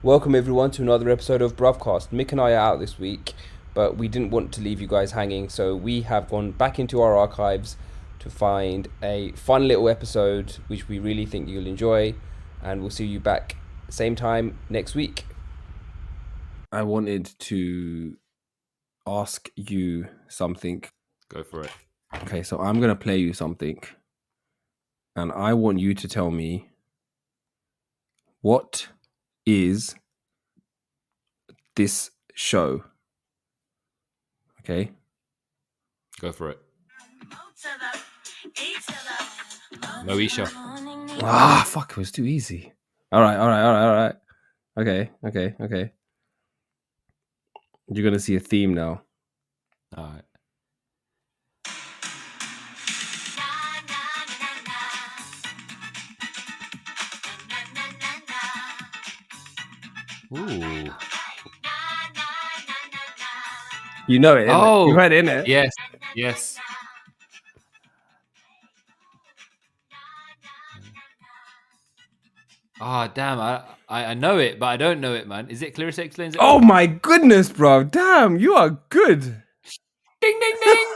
Welcome everyone to another episode of Bruvcast. Mick and I are out this week, but we didn't want to leave you guys hanging, so we have gone back into our archives to find a fun little episode which we really think you'll enjoy, and we'll see you back same time next week. I wanted to ask you something. Go for it. Okay, so I'm going to play you something, and I want you to tell me what is this show. Okay? Go for it. Moesha. Ah, fuck, it was too easy. All right. Okay. You're going to see a theme now. All right. Ooh. You know it, Oh, you heard it, innit? Yes. Ah, damn. I know it, but I don't know it, man. Is it Clarissa Explains It All? Oh my goodness, bro. Damn, you are good. Ding, ding, ding,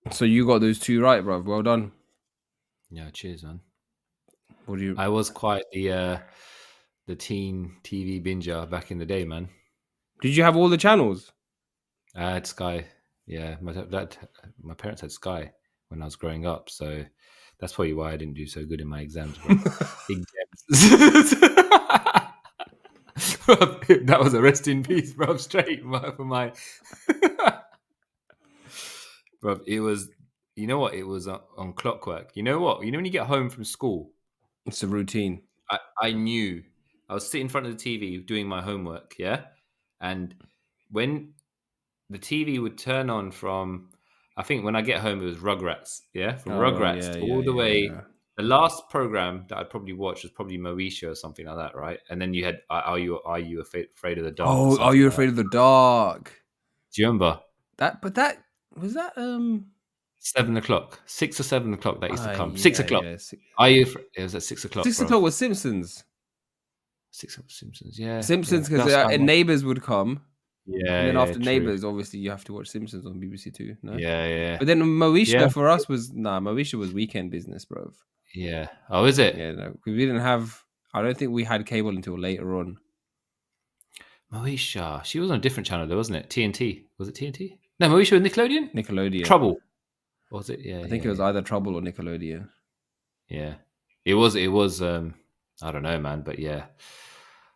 So you got those two right, bro. Well done. Yeah, cheers, man. What do you... I was quite the teen TV binger back in the day, man. Did you have all the channels? I had Sky. Yeah, my parents had Sky when I was growing up, so that's probably why I didn't do so good in my exams. That was a rest in peace, bro. Straight for my. Bro, it was. You know what? It was on clockwork. You know what? You know when you get home from school, It's a routine. I knew I was sitting in front of the TV doing my homework. Yeah, and when the TV would turn on from, I think when I get home it was Rugrats. Yeah, from Rugrats all the way. Yeah. The last program that I probably watched was probably Moesha or something like that, right? And then you had Are You Afraid of the Dark? Oh, Are You Afraid of the Dark? Do you remember that? But that was that 7 o'clock, 6 or 7 o'clock that used to come. Yeah, 6 o'clock. Yeah. It was at 6 o'clock. 6 o'clock was Simpsons. 6 o'clock Simpsons, yeah. Simpsons, because Neighbours would come. Yeah. And then after Neighbours, obviously you have to watch Simpsons on BBC Two. No? Yeah. But then Moesha for us was Moesha was weekend business, bro. Yeah. Oh, is it? Yeah, no. We didn't have, I don't think we had cable until later on. Moesha. She was on a different channel though, wasn't it? TNT. Was it TNT? No, Moesha was Nickelodeon? Nickelodeon. Trouble. Was it? Yeah. I think it was either Trouble or Nickelodeon. Yeah. It was I don't know, man, but yeah.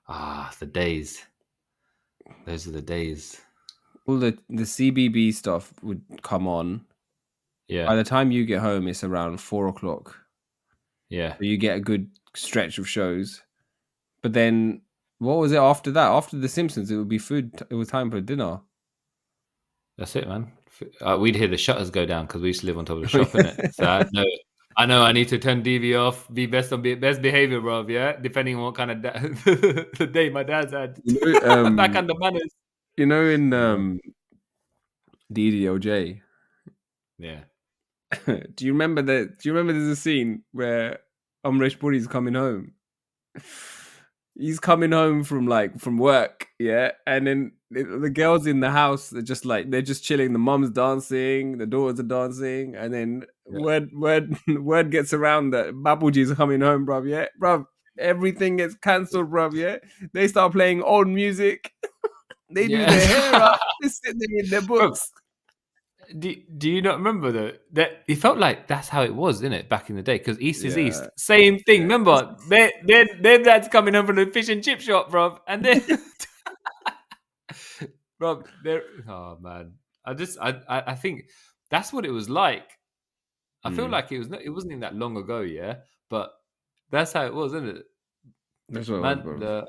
The days. Those are the days. All the CBB stuff would come on. Yeah. By the time you get home, it's around 4 o'clock. Yeah. So you get a good stretch of shows. But then, what was it after that? After The Simpsons, it would be food. It was time for dinner. That's it, man. We'd hear the shutters go down because we used to live on top of the shop, innit? So I know I need to turn TV off, be best behavior, bro. Yeah, depending on what kind of the day my dad's had. Back under manners. You know, in DDLJ. Yeah. Do you remember there's a scene where Amresh Puri's coming home? He's coming home from work, yeah, and then the girls in the house are they're just chilling. The mum's dancing, the daughters are dancing, and then word gets around that Babuji's coming home, bruv. Yeah, bruv, everything gets cancelled, bruv. Yeah, they start playing old music. They do their hair up. They sit there in their books. Do you not remember that it felt like that's how it was, didn't it, back in the day? Because East is East, same thing. Yeah. Remember, their dad's coming home from the fish and chip shop, bro, and then, bro, oh man, I think that's what it was like. I feel like it wasn't even that long ago, yeah, but that's how it was, isn't it? That's what it was, bro.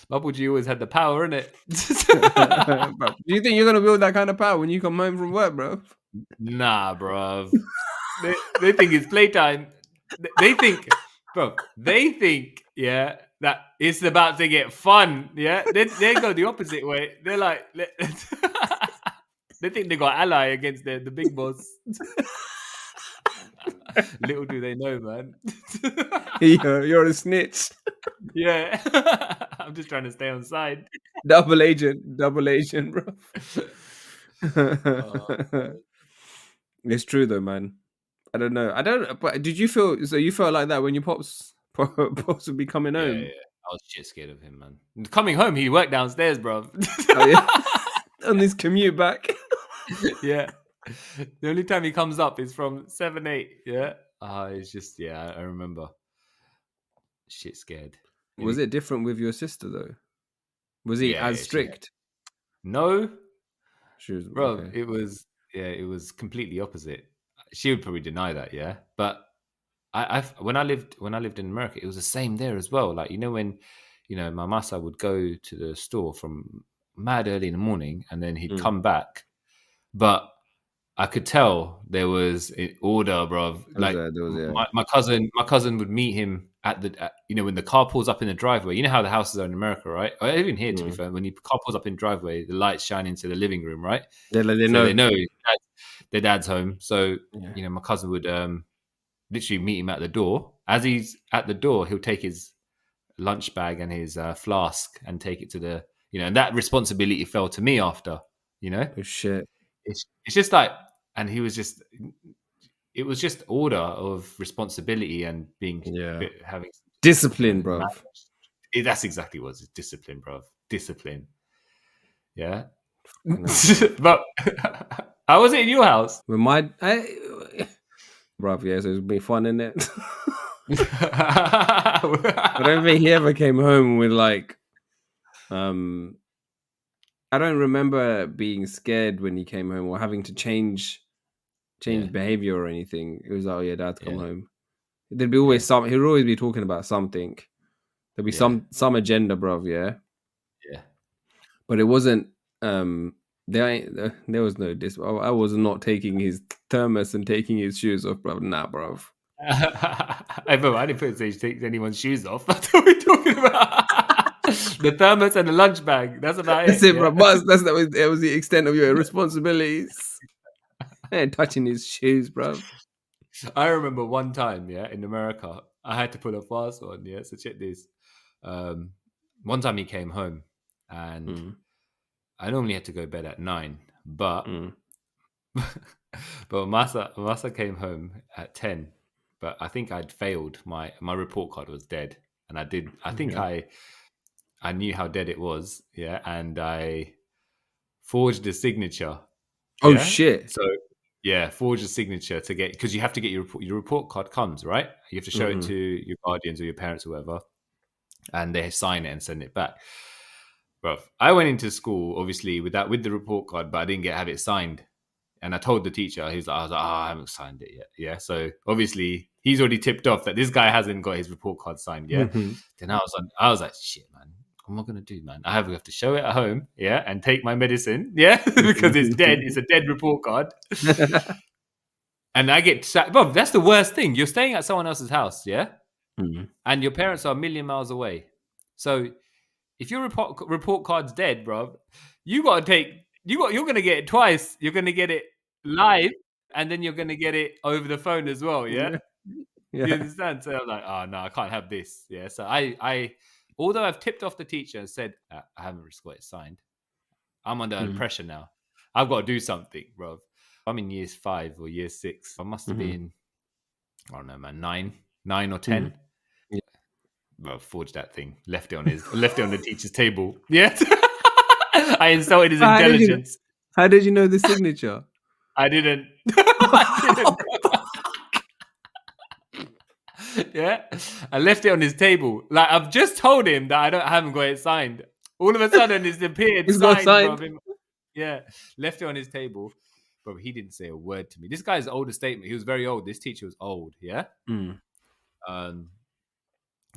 Babuji always had the power, innit? Do you think you're gonna build that kind of power when you come home from work, bro? Nah, bro. they think it's playtime. They think, yeah, that it's about to get fun. Yeah, they go the opposite way. They're like, they think they got ally against the big boss. Little do they know, man. You're a snitch. Yeah. I'm just trying to stay on side. Double agent, bro. Oh, man. It's true though, man. I don't know. But did you feel so? You felt like that when your pops would be coming Yeah. home? I was shit scared of him, man. Coming home, he worked downstairs, bro. Oh yeah, on this commute back. Yeah. The only time he comes up is from 7, 8. Yeah. It's just, I remember. Shit scared. Was it different with your sister though? Was he as Yeah. strict? No, She was bro. okay. It was completely opposite. She would probably deny that, yeah. But I when I lived in America, it was the same there as well. Like, when, my masa would go to the store from mad early in the morning, and then he'd come back. But I could tell there was an order, bro. Like, There was yeah. my cousin would meet him when the car pulls up in the driveway. You know how the houses are in America, right? Or even here, to be fair, when the car pulls up in the driveway, the lights shine into the living room, right? They So they know. know their dad's home. So Yeah. my cousin would literally meet him at the door. As he's at the door, he'll take his lunch bag and his flask and take it to the and that responsibility fell to me after. Oh shit. It's just like, and he was just. It was just order of responsibility and being having discipline, bro. That's exactly what it's discipline, bro. Discipline. Yeah. But how was it in your house? With bro, yeah, so it's been fun, isn't it? I don't think he ever came home with like, I don't remember being scared when he came home or having to change behavior or anything. It was like, oh yeah, dad's come home. There'd be always he'd always be talking about something. There'd be some agenda, bro. Yeah. Yeah. But it wasn't. There was no I was not taking his thermos and taking his shoes off, bro. Nah, bro. I didn't put it take anyone's shoes off. That's what we're talking about. The thermos and the lunch bag. That's about That's it, bro. That was the extent of your responsibilities. And touching his shoes, bro. I remember one time, in America, I had to put a fast on. Yeah, so check this. One time he came home, and I normally had to go to bed at 9, but but Masa came home at 10. But I think I'd failed. My report card was dead, and I think I knew how dead it was. Yeah, and I forged a signature. Oh shit! So forge a signature to get, because you have to get your report card comes, right? You have to show it to your guardians or your parents or whoever, and they sign it and send it back. Bro, I went into school obviously with the report card, but I didn't have it signed. And I told the teacher, I was like, I haven't signed it yet. Yeah. So obviously he's already tipped off that this guy hasn't got his report card signed yet. Then I was like, shit, man. What am I gonna do, man? I have to show it at home, and take my medicine, because it's dead. It's a dead report card. And I get Bob, that's the worst thing. You're staying at someone else's house, and your parents are a million miles away. So if your report card's dead, bro, you're gonna get it twice. You're gonna get it live, and then you're gonna get it over the phone as well. Yeah. You understand? So I'm like, oh no, I can't have this. Yeah. So I although I've tipped off the teacher and said I haven't got it signed, I'm under pressure now. I've got to do something, bro. I'm in year 5 or year 6. I must have been, I don't know, man, 9 or 10. Bro, forged that thing. Left it on the teacher's table. Yeah. I insulted his intelligence. How did you know the signature? I didn't. Yeah, I left it on his table. Like, I've just told him that I haven't got it signed. All of a sudden, it's appeared signed. Yeah, left it on his table. Bro, he didn't say a word to me. This guy's older statement. He was very old. This teacher was old. Yeah.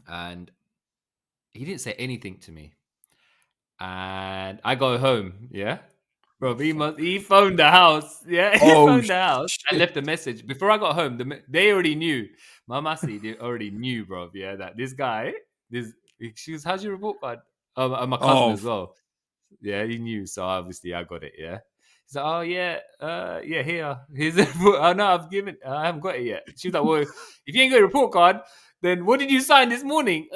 And he didn't say anything to me. And I go home. Yeah. Bro, he phoned the house. Yeah, he phoned the house and left a message. Before I got home, they already knew. My Masi, they already knew, bro. Yeah, that this guy, she was, how's your report card? My cousin as well. Yeah, he knew. So obviously I got it. Yeah. He's like, oh yeah, here. Here's a report. Oh no, I haven't got it yet. She was like, well, if you ain't got a report card, then what did you sign this morning?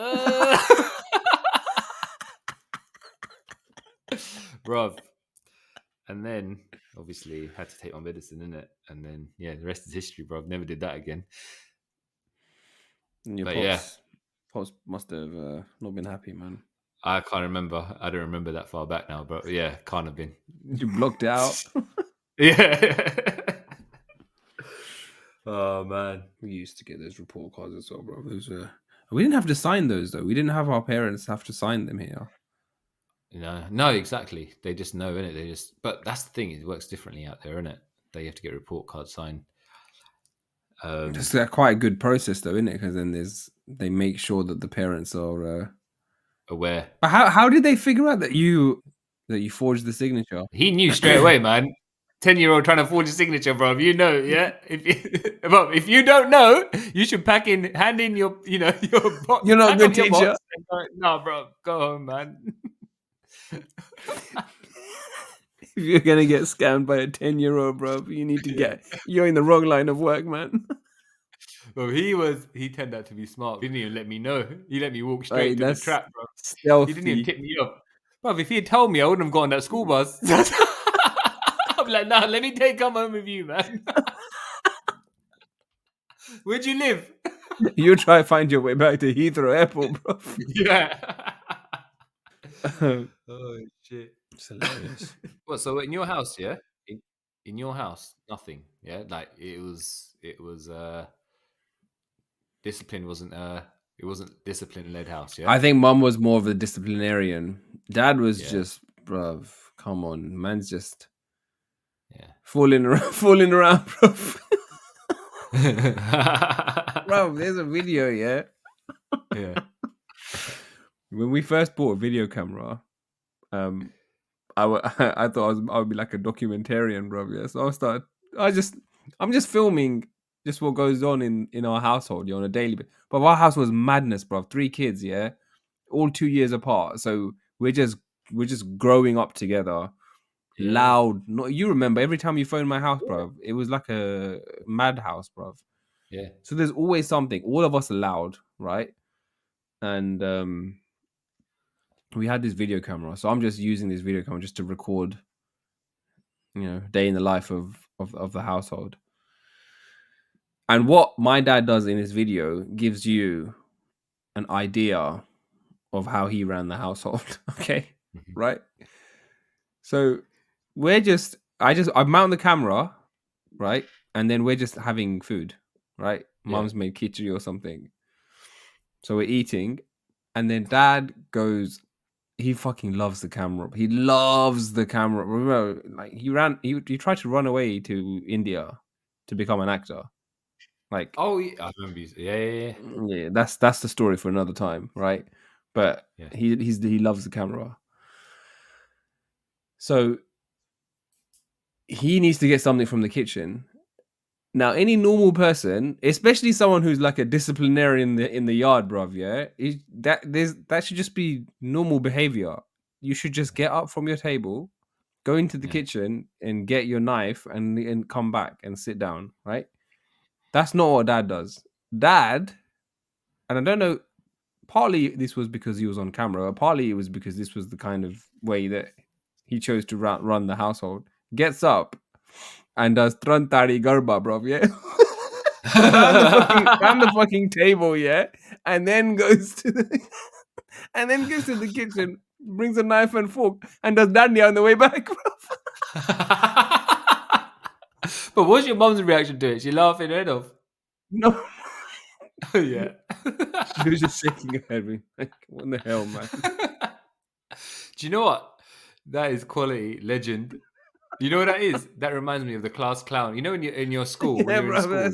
bruv. And then obviously had to take my medicine, innit? And then the rest is history, bruv. Never did that again. And your But pops must have not been happy, man. I can't remember. I don't remember that far back now, but yeah, can't have been. You blocked it out. Yeah. Oh man, We used to get those report cards as well, bro. Those we didn't have to sign those though. We didn't have our parents have to sign them here. No, exactly. They just know, innit? They just. But that's the thing; it works differently out there, innit? They have to get a report card signed. It's quite a good process though, isn't it? Because then they make sure that the parents are aware. But how did they figure out that you forged the signature? He knew straight away, man. 10-year-old trying to forge a signature, bro. You know, yeah. If you don't know, you should hand in your, your box. You're not a good teacher. No, bro, go home, man. If you're gonna get scammed by a 10-year-old, bro, you need to you're in the wrong line of work, man. Well, he turned out to be smart. He didn't even let me know. He let me walk straight to the trap, bro. Stealthy. He didn't even tip me off. Bro, if he had told me, I wouldn't have gone on that school bus. I'm like, nah, let me come home with you, man. Where'd you live? You try to find your way back to Heathrow Airport, bro. Yeah. Oh shit. It's hilarious. Well, so in your house, yeah? In your house, nothing. Yeah? Like it was discipline wasn't it wasn't discipline led house, yeah? I think mum was more of a disciplinarian. Dad was just, bruv, come on. Man's just fooling around, bruv. Bro, there's a video, yeah? Yeah. When we first bought a video camera, I thought I would be like a documentarian, bro. Yeah, so I'm just filming just what goes on in our household, on a daily basis. But our house was madness, bro. 3 kids, yeah, all 2 years apart. So we're just growing up together. Yeah. Loud. No, you remember every time you phoned my house, bro, it was like a madhouse, bro. Yeah. So there's always something. All of us are loud, right? And we had this video camera, so I'm just using this video camera just to record, day in the life of the household. And what my dad does in his video gives you an idea of how he ran the household. Okay, right? So I mount the camera, right, and then we're just having food, right? Mum's made khichdi or something, so we're eating, and then Dad goes. He fucking loves the camera. He loves the camera. Remember, like he tried to run away to India to become an actor. Like, oh, yeah, I remember. Yeah. That's the story for another time, right? But he loves the camera. So he needs to get something from the kitchen. Now, any normal person, especially someone who's like a disciplinarian in the yard, bruv, that should just be normal behavior. You should just get up from your table, go into the kitchen and get your knife and come back and sit down, right? That's not what Dad does. Dad, and I don't know, partly this was because he was on camera, partly it was because this was the kind of way that he chose to run the household. Gets up and does Trantari Garba, bro, yeah? around the fucking table, yeah? And then goes to the kitchen, brings a knife and fork, and does dandiya on the way back, bro. But what's your mom's reaction to it? She laughing her head off? No. Yeah. She was just shaking her head. Like, what the hell, man? Do you know what? That is quality legend. You know what that is? That reminds me of the class clown. You know, in your school, when you're in school,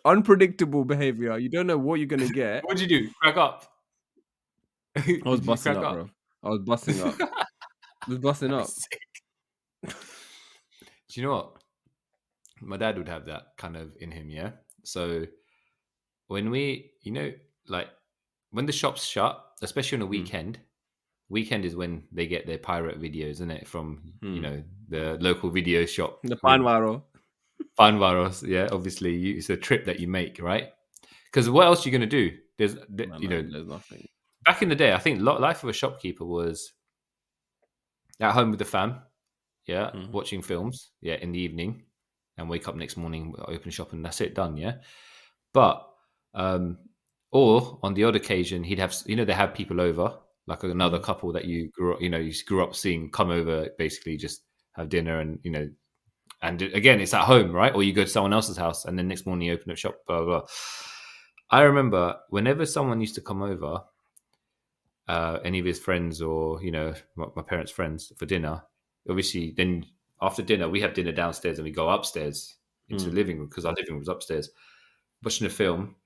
unpredictable behavior. You don't know what you're gonna get. What'd you do? Crack up? I was busting up, bro. I was busting up. Do you know what? My dad would have that kind of in him, yeah? So when we, like when the shops shut, especially on a weekend is when they get their pirate videos, isn't it? From, the local video shop. The Panvaro. Panvaros, yeah, obviously. It's a trip that you make, right? Because what else are you going to do? There's nothing. Back in the day, I think life of a shopkeeper was at home with the fam, watching films, in the evening, and wake up next morning, open shop, and that's it, done, But, or on the odd occasion, he'd have, they have people over, like another couple that you grew up seeing come over, basically just have dinner, and and again, it's at home, right? Or you go to someone else's house, and then next morning you open up shop, blah blah. I remember whenever someone used to come over, any of his friends or my parents' friends for dinner. Obviously, then after dinner we have dinner downstairs and we go upstairs into the living room because our living room was upstairs. Watching a film,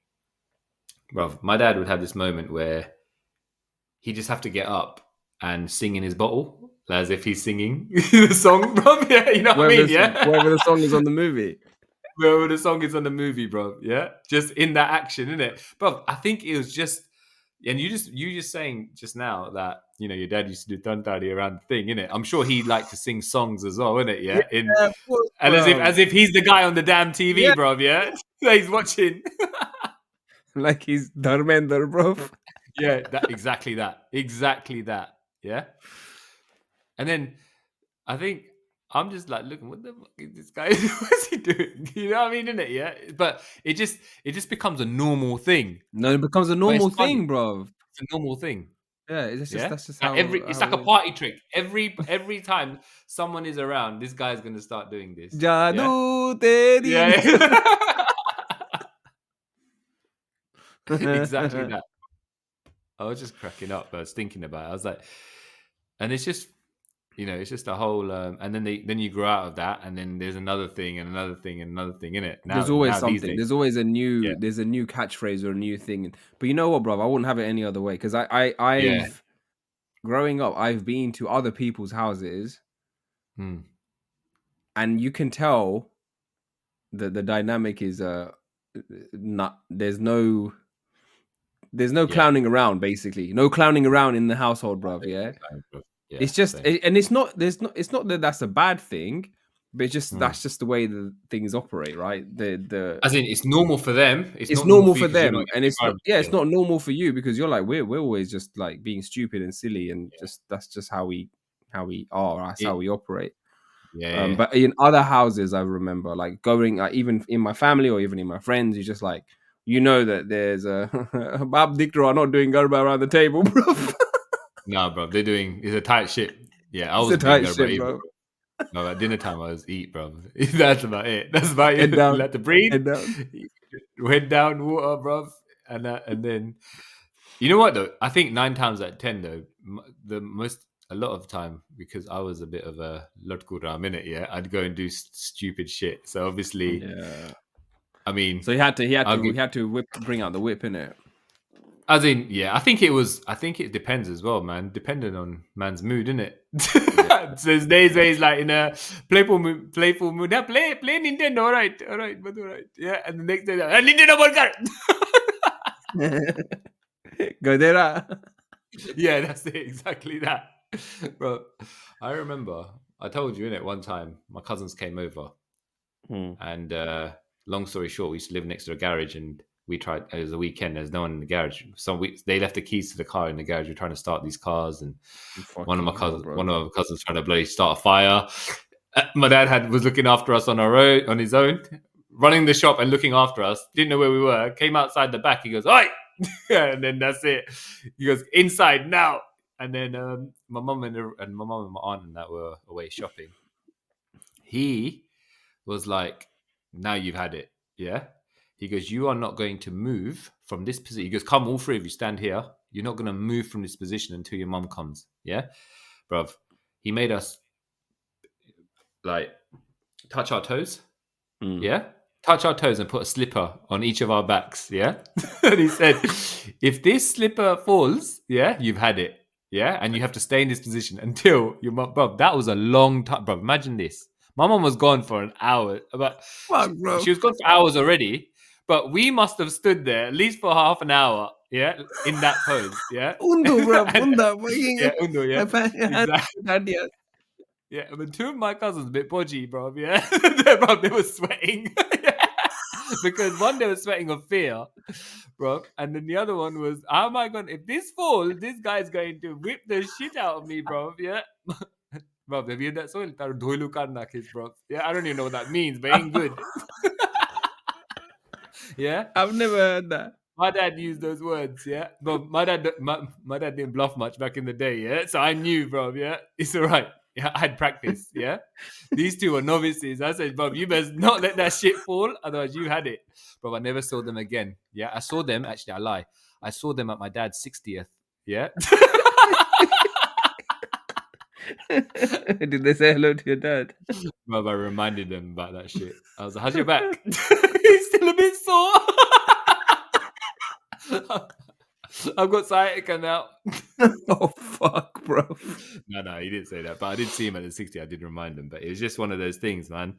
bro. My dad would have this moment where he'd just have to get up and sing in his bottle as if he's singing the song, bro. Yeah, you know what I mean? Wherever the song is on the movie. Wherever the song is on the movie, bro. Yeah, just in that action, innit, bro? I think it was just. And you just saying just now that your dad used to do Dantari around the thing, innit? I'm sure he'd like to sing songs as well, innit? Yeah, of course, and as if he's the guy on the damn TV, bro. Yeah, so he's watching, like he's Dharmender, bro. Yeah, exactly that. Yeah, and then I think I'm just like looking, what the fuck is this guy? What's he doing? You know what I mean, innit? Yeah, but it just becomes a normal thing. No, it becomes a normal thing, bro. It's a normal thing. Yeah, that's just how it's like a party trick. Every time someone is around, this guy's gonna start doing this. Jadoo teri. Exactly that. I was just cracking up. I was thinking about it. I was like, and it's just, it's just a whole. And then you grow out of that, and then there's another thing, and another thing, and another thing in it. There's always something. There's always a new. There's a new catchphrase or a new thing. But you know what, bro? I wouldn't have it any other way because I've growing up, I've been to other people's houses, and you can tell that the dynamic is not. There's no clowning around. Basically, no clowning around in the household, bro. Yeah. It's just, and it's not that that's a bad thing, but it's just that's just the way the things operate, right? As in, it's normal for them. It's normal for them, and it's not, it's not normal for you because you're like we're always just like being stupid and silly, and just that's just how we are. That's how we operate. But in other houses, I remember like going, even in my family or even in my friends, you just like that there's a Bab Dikra are not doing garba around the table, bro. Nah, bro, it's a tight shit. Yeah, I was tight shit, bro. No, at dinner time I was eat, bro. That's about it. That's about it. Let the breathe. Head down, water, bro, and then you know what though? I think 9 times out of 10 though, a lot of time because I was a bit of a lotgura minute. Yeah, I'd go and do stupid shit. So obviously, I mean, so he had to bring out the whip, innit? As in, I think it depends as well, man. Depending on man's mood, innit? So there's days where he's like in a playful mood. Yeah, play Nintendo, all right, but all right. Yeah, and the next day, Nintendo burger. Go there. Yeah, that's it, exactly that. Bro, I remember I told you, innit, one time my cousins came over, and long story short, we used to live next to a garage, and we tried. It was a weekend. There's no one in the garage. They left the keys to the car in the garage. We're trying to start these cars, and one of our cousins trying to bloody start a fire. My dad was looking after us on his own, running the shop and looking after us. Didn't know where we were. Came outside the back. He goes, "Oi!" And then that's it. He goes, "Inside now." And then my mum and my aunt and that were away shopping. He was like, "Now you've had it, yeah." He goes, "You are not going to move from this position." He goes, "Come, all three of you, stand here. You're not going to move from this position until your mum comes." Yeah, bruv. He made us like touch our toes. Yeah, touch our toes and put a slipper on each of our backs. Yeah, and he said, "If this slipper falls, you've had it. Yeah, and you have to stay in this position until your mum." Bruv, that was a long time, bruv. Imagine this. My mum was gone for an hour. She was gone for hours already. But we must have stood there at least for half an hour, in that pose, Undo, bro, undo. Undo, exactly. Yeah, but 2 of my cousins, a bit podgy, bro, they were sweating. Because one, they were sweating of fear, bro, and then the other one was, how am I going, if this falls, this guy's going to whip the shit out of me, bro, Bro, have you heard that song? Tar dhoilu karna kiss, bro. Yeah, I don't even know what that means, but it ain't good. Yeah, I've never heard that. my dad used those words. Yeah, but my dad didn't bluff much back in the day. Yeah, so I knew, bro. Yeah, it's all right. Yeah, I had practice. Yeah, these two are novices. I said, bro, you best not let that shit fall, otherwise you had it. Bro, I never saw them again. Yeah, I saw them. Actually, I lie. I saw them at my dad's 60th. Yeah. Did they say hello to your dad? Bro, I reminded them about that shit. I was like, how's your back? He's still a bit sore. I've got sciatica now. Oh fuck, bro. No, he didn't say that. But I did see him at the 60. I did remind him. But it was just one of those things, man.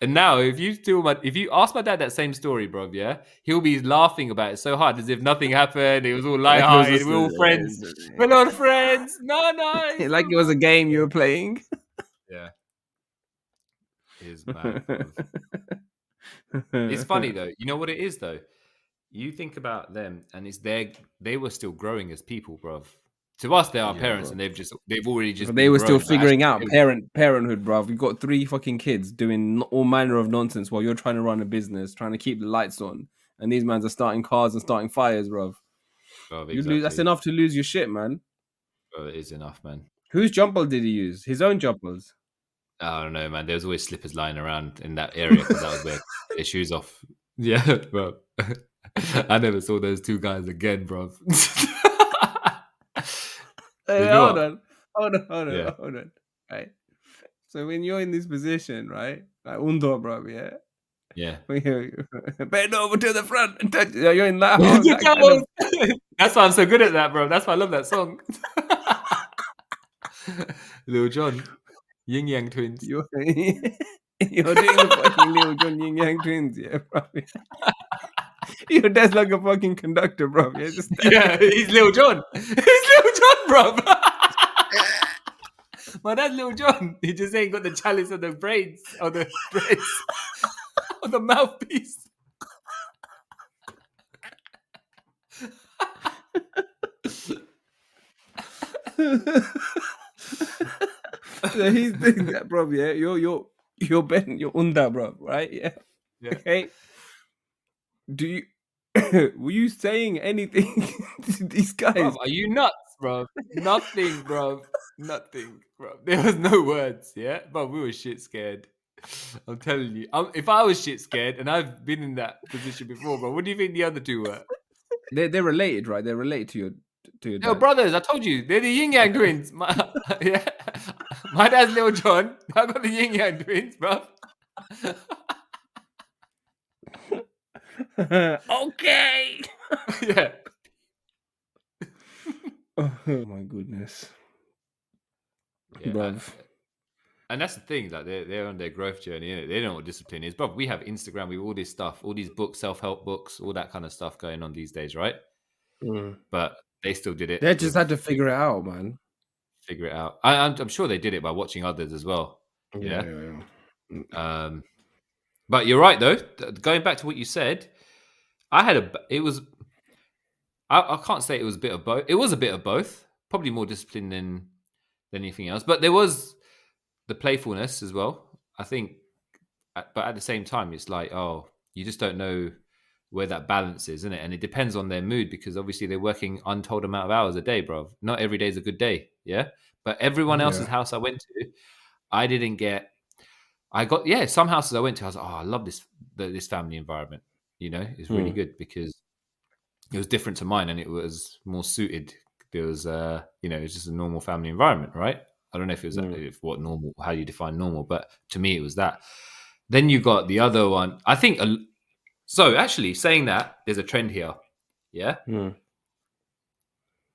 And now, if you ask my dad that same story, bro, yeah, he'll be laughing about it so hard as if nothing happened. It was all lighthearted. We're all friends. We're not friends. No. Like it was a game you were playing. Yeah. It is mad, bro. It's funny though. You know what it is though? You think about them, and they were still growing as people, bro. To us, they're our parents, bro. and they've already just. They were still grown, figuring out parenthood, bro. You've got 3 fucking kids doing all manner of nonsense while you're trying to run a business, trying to keep the lights on, and these mans are starting cars and starting fires, bro. Exactly. That's enough to lose your shit, man. Bro, it is enough, man. Whose jumpers did he use? His own jumpers. I don't know, man. There was always slippers lying around in that area because that was where their shoes off. Yeah, bro. I never saw those 2 guys again, bro. Hold on. Right. So when you're in this position, right? Like Undo, bro, yeah. Yeah. Bend over to the front and touch. You're in that house. That's why I'm so good at that, bro. That's why I love that song. Lil Jon, Yin Yang Twins. You're doing the fucking Lil Jon Yin Yang Twins, yeah, bro. Your dad's like a fucking conductor, bro. Yeah, he's Lil Jon. He's Lil Jon, bro. My dad's Lil Jon. He just ain't got the chalice of the braids or the braids or the mouthpiece. So he's doing that, bro. Yeah, you're Ben, you're Unda, bro. Right? Yeah. Okay. Do you? Were you saying anything to these guys? Bro, are you nuts, bro? Nothing, bro. Nothing, bro. There was no words, yeah? But we were shit scared. I'm telling you. If I was shit scared, and I've been in that position before, bro, what do you think the other 2 were? They're related, right? They're related to your dad. No, brothers, I told you. They're the Yin Yang Twins. My dad's Lil Jon. I got the Yin Yang Twins, bro. Okay. Yeah. Oh my goodness. Yeah, bruv. And that's the thing, like they're on their growth journey, innit? They don't know what discipline is. But we have Instagram, we have all this stuff, all these books, self-help books, all that kind of stuff going on these days, right? But they still did it. They just had to figure it out, man. Figure it out. I'm sure they did it by watching others as well. Yeah. But you're right though. Going back to what you said, I can't say it was a bit of both. It was a bit of both. Probably more discipline than anything else. But there was the playfulness as well, I think. But at the same time, it's like, oh, you just don't know where that balance is, isn't it? And it depends on their mood because obviously they're working untold amount of hours a day, bro. Not every day is a good day, yeah? But everyone else's house I went to, some houses I went to, I was like, oh, I love this family environment. You know, it's really good because it was different to mine and it was more suited. There was, it's just a normal family environment, right? I don't know if it was how you define normal, but to me it was that. Then you got the other one. I think, so actually saying that, there's a trend here. Yeah.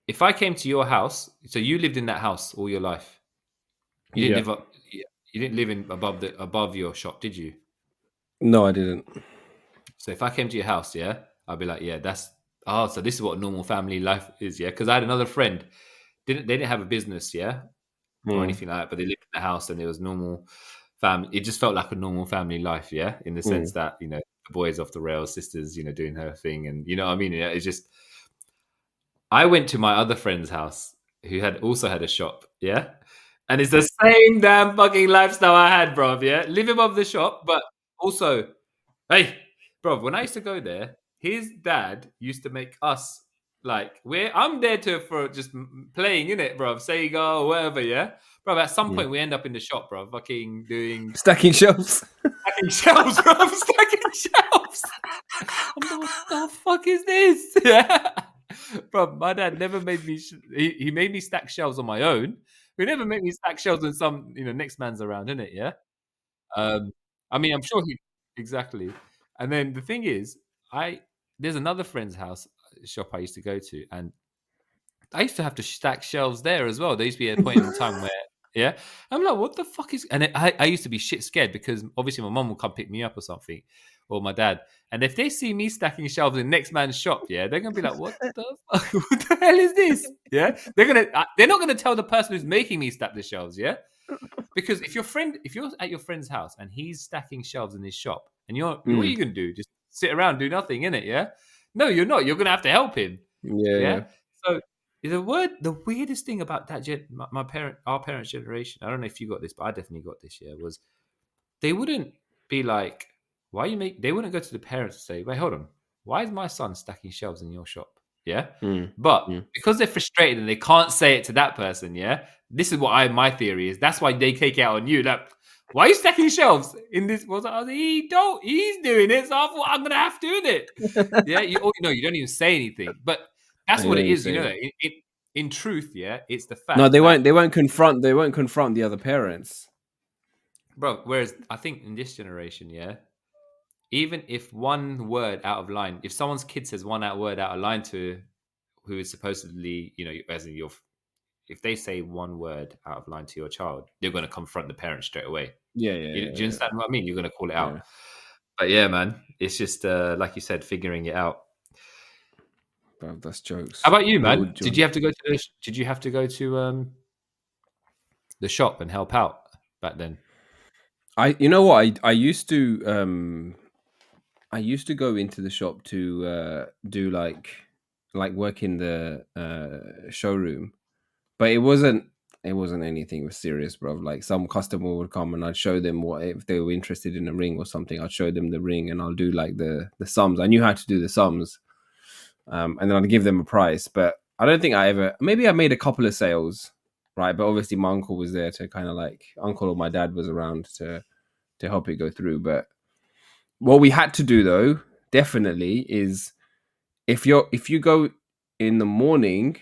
If I came to your house, so you lived in that house all your life. You didn't live in above your shop, did you? No, I didn't. So if I came to your house, yeah, I'd be like, yeah, so this is what normal family life is, yeah? Because I had another friend, they didn't have a business, yeah, or anything like that, but they lived in the house and it was normal family. It just felt like a normal family life, yeah, in the sense that, you know, the boys off the rails, sisters, you know, doing her thing, and you know what I mean? It's just, I went to my other friend's house who also had a shop, yeah, And it's the same damn fucking lifestyle I had, bro. Yeah, living above the shop, but also, hey, bro. When I used to go there, his dad used to make us like I'm there for just playing in it, bro. Sega or whatever, yeah, bro. At some Yeah. point, we end up in the shop, bro. Fucking doing Stacking shelves. stacking shelves, bro. Stacking shelves. I'm like, what the fuck is this? Yeah. Bro, my dad never made me. He made me stack shelves on my own. He never made me stack shelves when some next man's around, innit? Yeah. Um, I mean, I'm sure he exactly. And then the thing is, I there's another friend's house shop I used to go to, and I used to have to stack shelves there as well. There used to be a point in time where, yeah, I'm like, what the fuck is? And I used to be shit scared because obviously my mom will come pick me up or something, or my dad. And if they see me stacking shelves in next man's shop, yeah, they're gonna be like, what the fuck? What the hell is this? Yeah, they're not gonna tell the person who's making me stack the shelves, yeah. Because if you're at your friend's house and he's stacking shelves in his shop, and what are Mm. you gonna do? Just sit around, do nothing, in it, yeah? No, you're not. You're gonna have to help him, Yeah. yeah. So the weirdest thing about that our parents' generation, I don't know if you got this, but I definitely got this. Yeah, was they wouldn't be like, why you make? They wouldn't go to the parents and say, wait, hold on, why is my son stacking shelves in your shop? Yeah, Mm. but Mm. because they're frustrated and they can't say it to that person, yeah, this is what my theory is. That's why they take it out on you. Like, why are you stacking shelves in this? Was I was like, he's doing it, so I thought I'm gonna have to do it. Yeah, you don't even say anything, but that's I what don't it even is. say it. In truth, yeah, it's the No, fact that, they won't confront. They won't confront the other parents. bro. Whereas I think in this generation, yeah, even if one word out of line, if someone's kid says word out of line to who is supposedly, as in if they say one word out of line to your child, you're going to confront the parent straight away. Yeah, Do you understand what I mean? You're going to call it out. yeah. But yeah, man, it's just like you said, figuring it out. Bro, that's jokes. How about you, What man? would Did you? you have to go to the shop and help out back then? You know what? I used to go into the shop to do like work in the showroom, but it wasn't anything serious, bro. Like some customer would come and I'd show them what if they were interested in a ring or something. I'd show them the ring and I'll do like the sums. I knew how to do the sums, and then I'd give them a price. But I don't think maybe I made a couple of sales, right? But obviously my uncle was there to kind of like uncle or my dad was around to help it go through. But what we had to do though, definitely, is if you go in the morning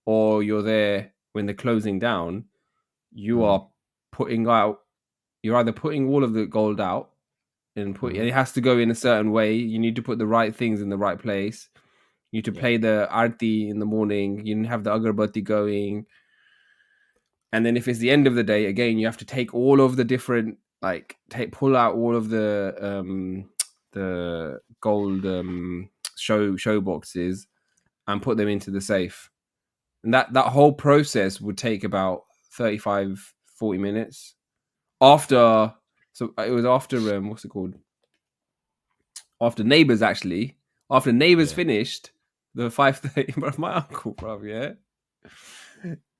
or you're there when they're closing down, you are putting out. You're either putting all of the gold out and and it has to go in a certain way. You need to put the right things in the right place. You need to play the arti in the morning. You have the agarbatti going, and then if it's the end of the day, again, you have to take all of the different pull out all of the gold show boxes and put them into the safe. And that whole process would take about 35-40 minutes. So it was after what's it called? After Neighbours, actually. After Neighbours finished the 5:30, my uncle, bro, yeah.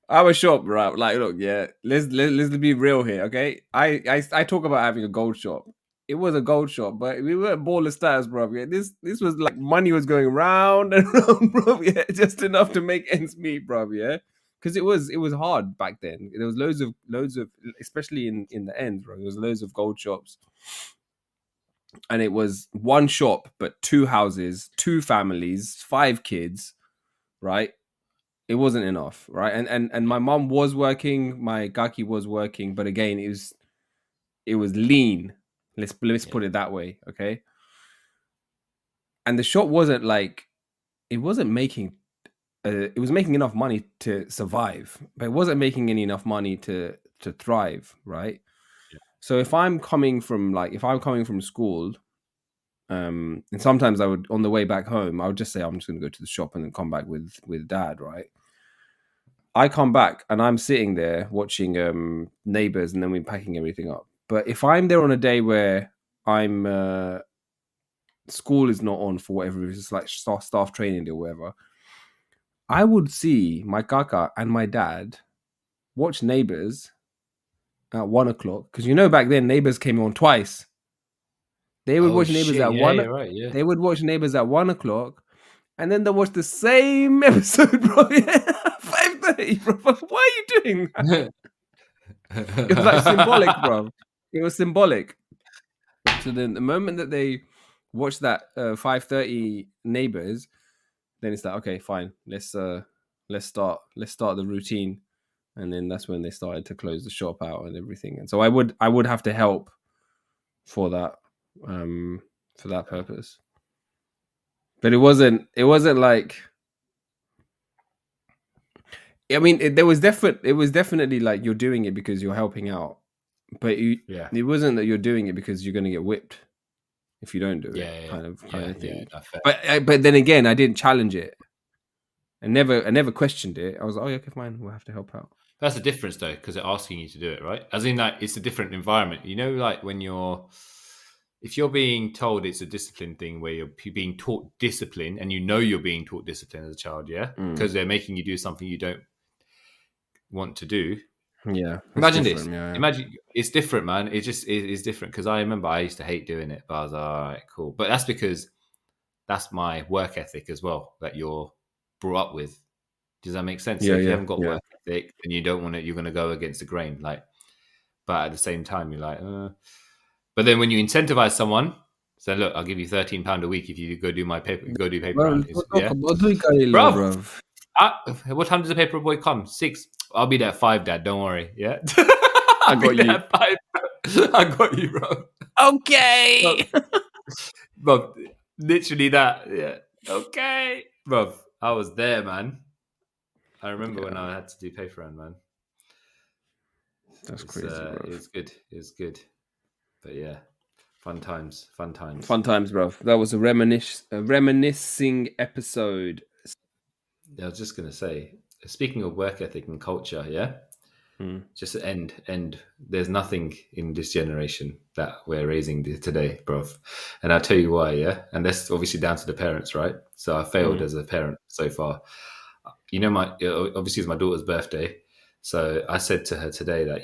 I was shocked, bro. Like, look, yeah, let's be real here, okay? I talk about having a gold shop. It was a gold shop, but we weren't baller stars, bro. Yeah, this was like money was going round and round, bro. Yeah, just enough to make ends meet, bro. Yeah, because it was hard back then. There was loads of, especially in the end, bro. There was loads of gold shops, and it was one shop but two houses, two families, 5 kids, right? It wasn't enough, right? And my mom was working, my gaki was working, but again, it was lean. Let's put it that way, okay? And the shop wasn't like it wasn't making it was making enough money to survive, but it wasn't making enough money to thrive, right? Yeah. So if I'm coming from school, and sometimes I would on the way back home, I would just say I'm just going to go to the shop and then come back with dad, right? I come back and I'm sitting there watching Neighbours and then we're packing everything up. But if I'm there on a day where I'm school is not on for whatever, it's like staff training day or whatever, I would see my kaka and my dad watch Neighbours at 1 o'clock, because back then Neighbours came on twice. They would watch Neighbours at 1. Yeah, right, yeah. They would watch Neighbours at 1 o'clock, and then they watch the same episode, bro. 5:30, bro. Why are you doing that? It was like symbolic, bro. It was symbolic. So then, the moment that they watch that 5:30 Neighbours, then it's like, okay, fine. Let's start the routine, and then that's when they started to close the shop out and everything. And so I would have to help for that purpose. But it wasn't like, I mean, it was definitely like you're doing it because you're helping out, but it wasn't that you're doing it because you're going to get whipped if you don't do it, kind of thing. But then again, I didn't challenge it. I never questioned it. I was like, oh, yeah, okay, fine, we'll have to help out. That's the difference, though, because they're asking you to do it, right? As in, like, it's a different environment. Like when if you're being told it's a discipline thing where you're being taught discipline, and you're being taught discipline as a child, because they're making you do something you don't want to do. Yeah. Imagine this. Yeah. Imagine it's different, man. It is different, because I remember I used to hate doing it, but I was like, all right, cool. But that's because that's my work ethic as well that you're brought up with. Does that make sense? Yeah, so if you haven't got work ethic and you don't want it, you're going to go against the grain. Like, but at the same time, you're like, But then when you incentivize someone, say, look, I'll give you £13 a week if you go do my paper. Go do paper round. Bro, what time does the paper boy come? 6. I'll be there at 5, Dad. Don't worry. Yeah, I got you. At 5. I got you, bro. Okay. Bro, literally that. Yeah. Okay, bro. I was there, man. I remember when I had to do paper round, man. That's crazy, bro. It was good. But yeah, fun times. Fun times, bro. That was a reminiscing episode. Yeah, I was just going to say, speaking of work ethic and culture, just end. There's nothing in this generation that we're raising today, bro. And I'll tell you why, and that's obviously down to the parents, right? So I failed as a parent so far. Obviously it's my daughter's birthday. So I said to her today that,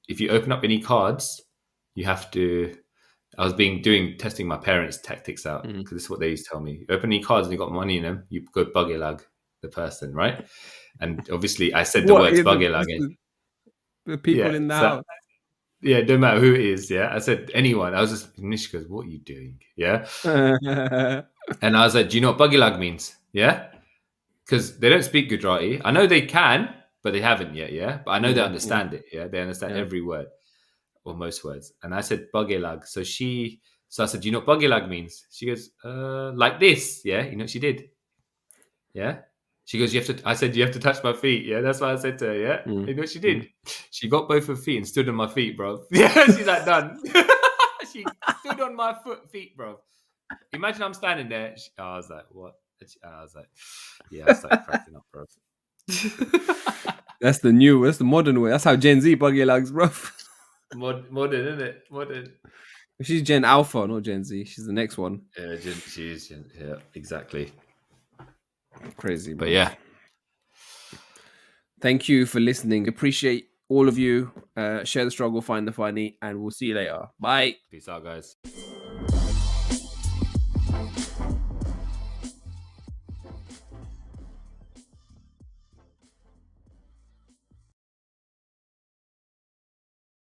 if you open up any cards, you have to, I was testing my parents' tactics out, because this is what they used to tell me. You open any cards and you got money in them, you go buggy lag the person, right? And obviously I said the words buggy lag. The people in the house. Yeah, no matter who it is, I said anyone. I was just, Nish goes, what are you doing? Yeah. And I was like, do you know what buggy lag means? Yeah. Because they don't speak Gujarati. I know they can, but they haven't yet, But I know they understand it, They understand every word, or most words. And I said buggy lag. So I said, do you know what buggy lag means? She goes, like this, she did. Yeah. She goes, I said, you have to touch my feet. Yeah, that's what I said to her. Yeah. You know what she did? She got both her feet and stood on my feet, bro. Yeah, she's like, done. She stood on my feet, bro. Imagine I'm standing there. I was like, what? I was like, I started cracking up, bro. That's the modern way. That's how Gen Z buggy lags, bro. Modern, isn't it? Modern. She's Gen Alpha, not Gen Z. She's the next one. Yeah, she is. Yeah, exactly. Crazy, bro. But yeah. Thank you for listening. Appreciate all of you. Share the struggle, find the funny, and we'll see you later. Bye. Peace out, guys.